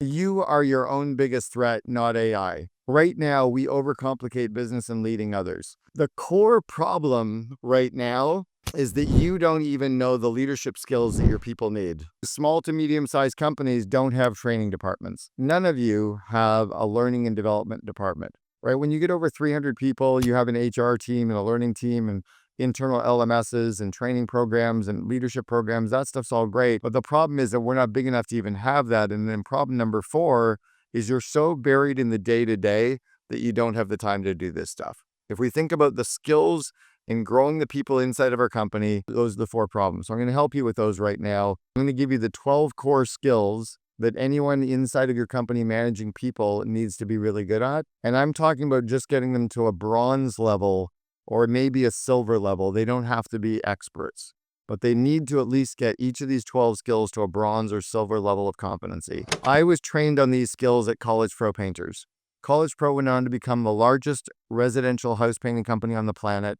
You are your own biggest threat, not AI. Right now, we overcomplicate business and leading others. The core problem right now is that you don't even know the leadership skills that your people need. Small to medium-sized companies don't have training departments. None of you have a learning and development department, right? When you get over 300 people, you have an HR team and a learning team and internal LMSs and training programs and leadership programs. That stuff's all great. But the problem is that we're not big enough to even have that. And then problem number 4 is you're so buried in the day-to-day that you don't have the time to do this stuff. If we think about the skills in growing the people inside of our company, those are the 4 problems. So I'm going to help you with those right now. I'm going to give you the 12 core skills that anyone inside of your company managing people needs to be really good at. And I'm talking about just getting them to a bronze level or maybe a silver level. They don't have to be experts, but they need to at least get each of these 12 skills to a bronze or silver level of competency. I was trained on these skills at College Pro Painters. College Pro went on to become the largest residential house painting company on the planet.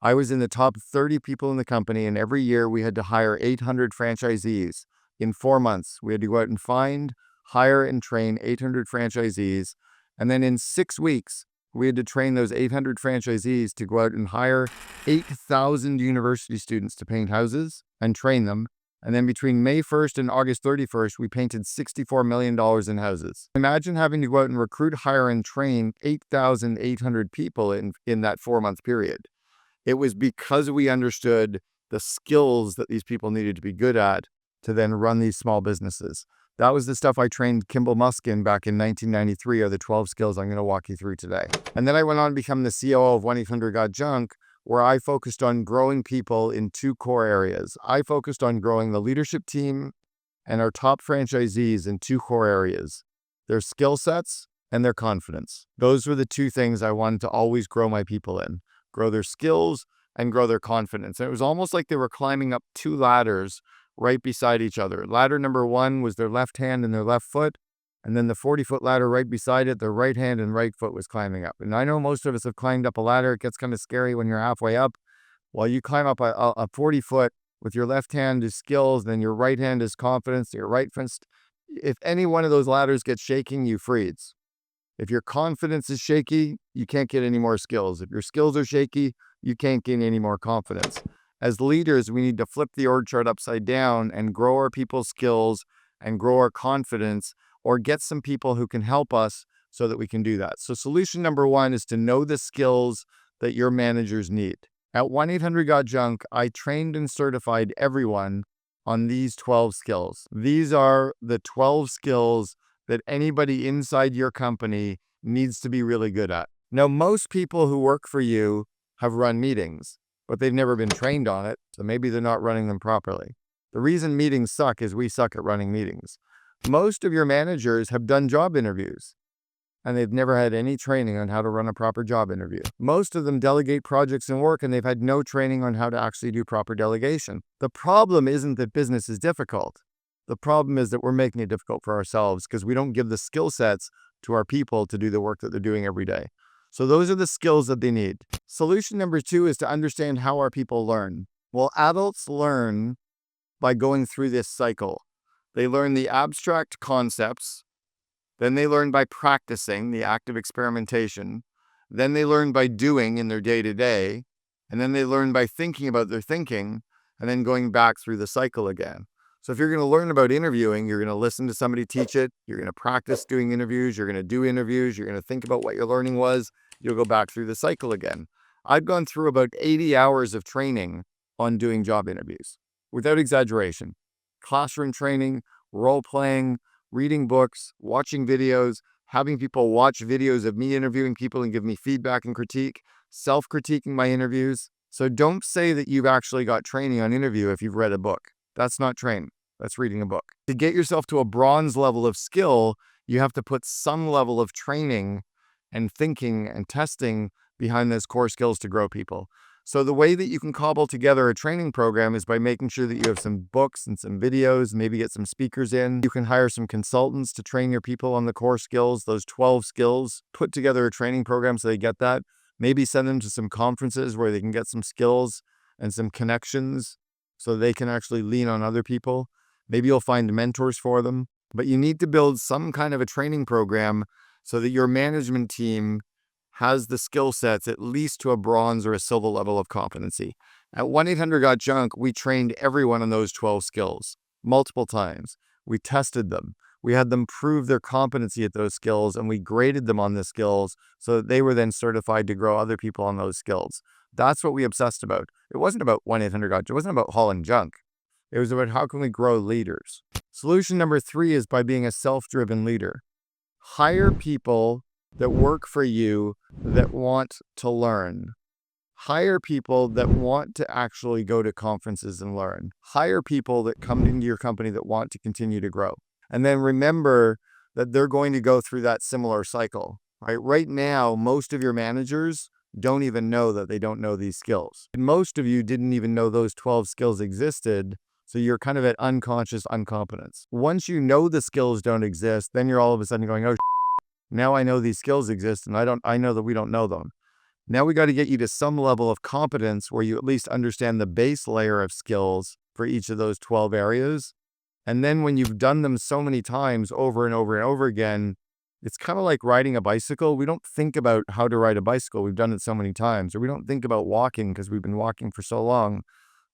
I was in the top 30 people in the company, and every year we had to hire 800 franchisees. In 4 months, we had to go out and find, hire, and train 800 franchisees. And then in 6 weeks, we had to train those 800 franchisees to go out and hire 8,000 university students to paint houses and train them. And then between May 1st and August 31st, we painted $64 million in houses. Imagine having to go out and recruit, hire, and train 8,800 people in that 4-month period. It was because we understood the skills that these people needed to be good at to then run these small businesses. That was the stuff I trained Kimball Musk in back in 1993, are the 12 skills I'm going to walk you through today. And then I went on to become the COO of 1-800-GOT-JUNK, where I focused on growing people in 2 core areas. I focused on growing the leadership team and our top franchisees in 2 core areas: their skill sets and their confidence. Those were the 2 things I wanted to always grow my people in: grow their skills and grow their confidence. And it was almost like they were climbing up 2 ladders right beside each other. Ladder number 1 was their left hand and their left foot. And then the 40-foot ladder right beside it, their right hand and right foot was climbing up. And I know most of us have climbed up a ladder. It gets kind of scary when you're halfway up. Well, you climb up a 40-foot with your left hand is skills, then your right hand is confidence, your right fist. If any one of those ladders gets shaking, you freeze. If your confidence is shaky, you can't get any more skills. If your skills are shaky, you can't gain any more confidence. As leaders, we need to flip the org chart upside down and grow our people's skills and grow our confidence, or get some people who can help us so that we can do that. So solution number 1 is to know the skills that your managers need. At 1-800-GOT-JUNK, I trained and certified everyone on these 12 skills. These are the 12 skills that anybody inside your company needs to be really good at. Now, most people who work for you have run meetings, but they've never been trained on it, so maybe they're not running them properly. The reason meetings suck is we suck at running meetings. Most of your managers have done job interviews, and they've never had any training on how to run a proper job interview. Most of them delegate projects and work, and they've had no training on how to actually do proper delegation. The problem isn't that business is difficult. The problem is that we're making it difficult for ourselves because we don't give the skill sets to our people to do the work that they're doing every day. So those are the skills that they need. Solution number 2 is to understand how our people learn. Well, adults learn by going through this cycle. They learn the abstract concepts, then they learn by practicing, the act of experimentation, then they learn by doing in their day-to-day, and then they learn by thinking about their thinking, and then going back through the cycle again. So if you're going to learn about interviewing, you're going to listen to somebody teach it, you're going to practice doing interviews, you're going to do interviews, you're going to think about what your learning was, you'll go back through the cycle again. I've gone through about 80 hours of training on doing job interviews, without exaggeration. Classroom training, role-playing, reading books, watching videos, having people watch videos of me interviewing people and give me feedback and critique, self-critiquing my interviews. So don't say that you've actually got training on interview if you've read a book. That's not training. That's reading a book. To get yourself to a bronze level of skill, you have to put some level of training and thinking and testing behind those core skills to grow people. So the way that you can cobble together a training program is by making sure that you have some books and some videos, maybe get some speakers in. You can hire some consultants to train your people on the core skills, those 12 skills. Put together a training program so they get that. Maybe send them to some conferences where they can get some skills and some connections so they can actually lean on other people. Maybe you'll find mentors for them. But you need to build some kind of a training program so that your management team has the skill sets at least to a bronze or a silver level of competency. At 1-800-GOT-JUNK, we trained everyone on those 12 skills multiple times. We tested them. We had them prove their competency at those skills, and we graded them on the skills so that they were then certified to grow other people on those skills. That's what we obsessed about. It wasn't about 1-800-GOT-JUNK. It wasn't about hauling junk. It was about how can we grow leaders. Solution number 3 is by being a self-driven leader. Hire people that work for you that want to learn. Hire people that want to actually go to conferences and learn. Hire people that come into your company that want to continue to grow. And then remember that they're going to go through that similar cycle, right? Right now, most of your managers don't even know that they don't know these skills. And most of you didn't even know those 12 skills existed. So you're kind of at unconscious incompetence. Once you know the skills don't exist, then you're all of a sudden going, oh, now I know these skills exist and I know that we don't know them. Now we got to get you to some level of competence where you at least understand the base layer of skills for each of those 12 areas. And then when you've done them so many times over and over and over again, it's kind of like riding a bicycle. We don't think about how to ride a bicycle. We've done it so many times. Or we don't think about walking because we've been walking for so long.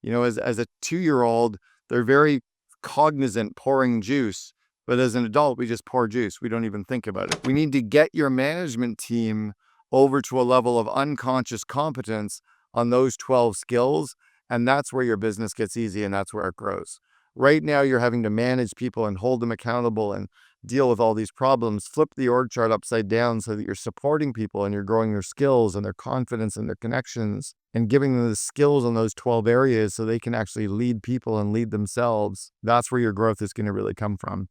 You know, as a 2-year-old, they're very cognizant pouring juice. But as an adult, we just pour juice. We don't even think about it. We need to get your management team over to a level of unconscious competence on those 12 skills. And that's where your business gets easy and that's where it grows. Right now, you're having to manage people and hold them accountable and deal with all these problems. Flip the org chart upside down so that you're supporting people and you're growing their skills and their confidence and their connections and giving them the skills in those 12 areas so they can actually lead people and lead themselves. That's where your growth is going to really come from.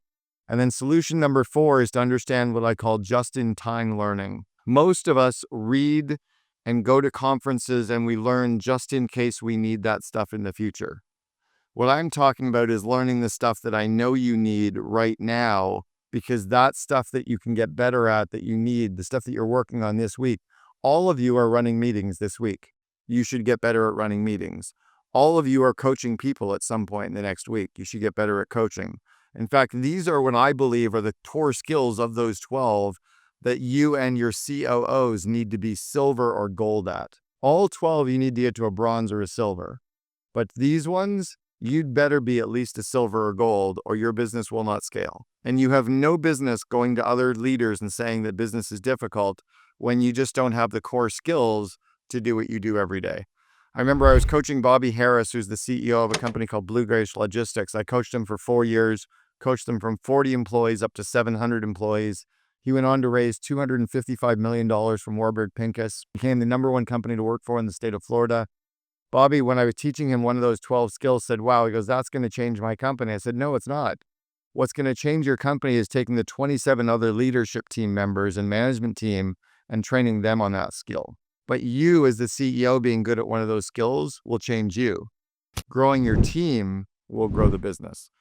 And then solution number 4 is to understand what I call just-in-time learning. Most of us read and go to conferences and we learn just in case we need that stuff in the future. What I'm talking about is learning the stuff that I know you need right now, because that's stuff that you can get better at, that you need, the stuff that you're working on this week. All of you are running meetings this week. You should get better at running meetings. All of you are coaching people at some point in the next week. You should get better at coaching. In fact, these are what I believe are the core skills of those 12 that you and your COOs need to be silver or gold at. All 12 you need to get to a bronze or a silver. But these ones, you'd better be at least a silver or gold or your business will not scale. And you have no business going to other leaders and saying that business is difficult when you just don't have the core skills to do what you do every day. I remember I was coaching Bobby Harris, who's the CEO of a company called Bluegrass Logistics. I coached him for 4 years, coached them from 40 employees up to 700 employees. He went on to raise $255 million from Warburg Pincus, became the #1 company to work for in the state of Florida. Bobby, when I was teaching him one of those 12 skills, said, wow, he goes, that's going to change my company. I said, no, it's not. What's going to change your company is taking the 27 other leadership team members and management team and training them on that skill. But you as the CEO being good at one of those skills will change you. Growing your team will grow the business.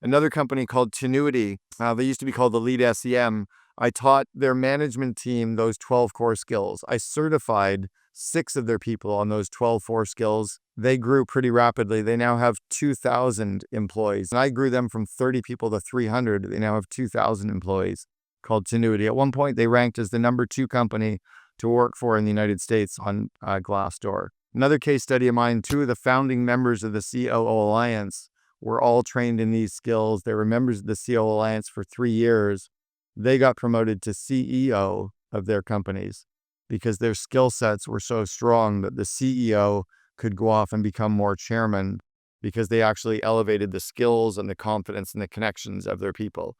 Another company called Tenuity, they used to be called the Lead SEM. I taught their management team those 12 core skills. I certified 6 of their people on those 12 core skills. They grew pretty rapidly. They now have 2,000 employees. And I grew them from 30 people to 300. They now have 2,000 employees, called Tenuity. At one point, they ranked as the #2 company to work for in the United States on Glassdoor. Another case study of mine, 2 of the founding members of the COO Alliance were all trained in these skills. They were members of the COO Alliance for 3 years. They got promoted to CEO of their companies because their skill sets were so strong that the CEO could go off and become more chairman because they actually elevated the skills and the confidence and the connections of their people.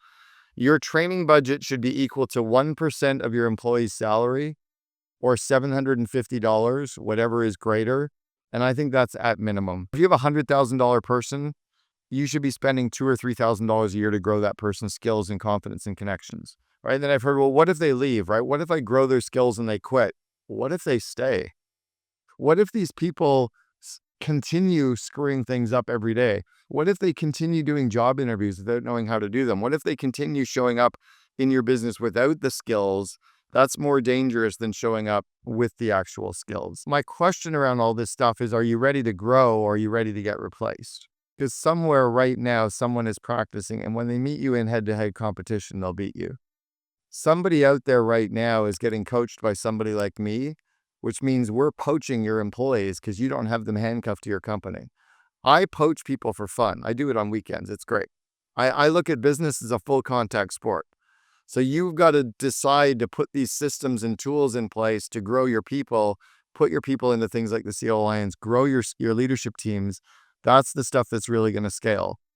Your training budget should be equal to 1% of your employee's salary or $750, whatever is greater. And I think that's at minimum. If you have a $100,000 person, you should be spending $2,000 or $3,000 a year to grow that person's skills and confidence and connections, right? And then I've heard, well, what if they leave, right? What if I grow their skills and they quit? What if they stay? What if these people continue screwing things up every day? What if they continue doing job interviews without knowing how to do them? What if they continue showing up in your business without the skills? That's more dangerous than showing up with the actual skills. My question around all this stuff is, are you ready to grow or are you ready to get replaced? Because somewhere right now, someone is practicing, and when they meet you in head to head competition, they'll beat you. Somebody out there right now is getting coached by somebody like me, which means we're poaching your employees because you don't have them handcuffed to your company. I poach people for fun. I do it on weekends. It's great. I look at business as a full contact sport. So you've got to decide to put these systems and tools in place to grow your people, put your people into things like the CO Alliance, grow your leadership teams. That's the stuff that's really going to scale.